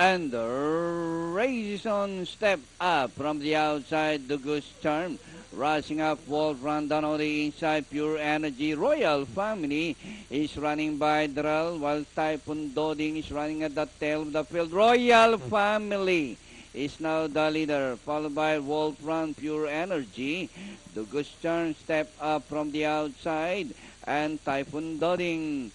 And the race is on. Step up from the outside. The Goose Charm. Rushing up, Wolf Run down on the inside. Pure Energy. Royal Family is running by Drell, while Typhoon Doding is running at the tail of the field. Royal Family is now the leader, followed by Wolf Run, Pure Energy. The Goose Charm step up from the outside, and Typhoon Doding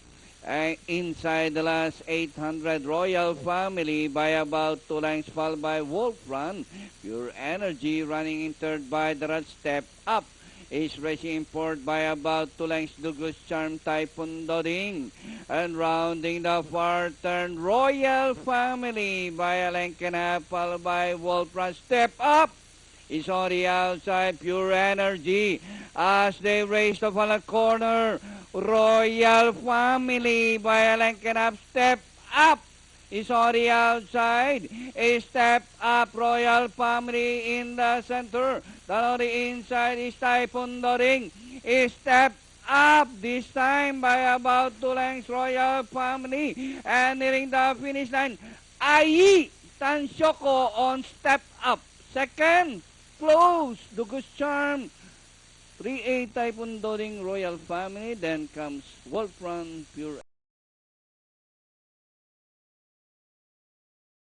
inside the last 800. Royal Family by about 2 lengths, followed by Wolf Run. Pure Energy running in third by the Red Step Up is racing in fourth by about 2 lengths. The Goose Charm, Typhoon Doding. And rounding the far turn, Royal Family by a length and a half, followed by Wolf Run. Step Up is on the outside. Pure Energy as they race the final corner. Royal Family by a length and a half. Step Up is on the outside. A Step Up, Royal Family in the center. Then on the inside is Typhoon Doding. A Step Up this time by about 2 lengths. Royal Family and nearing the finish line. Ai Tansyoko on Step Up. Second, close, the Goose Charm. 3A Typhoon Doding, Royal Family. Then comes Wolf Run, Pure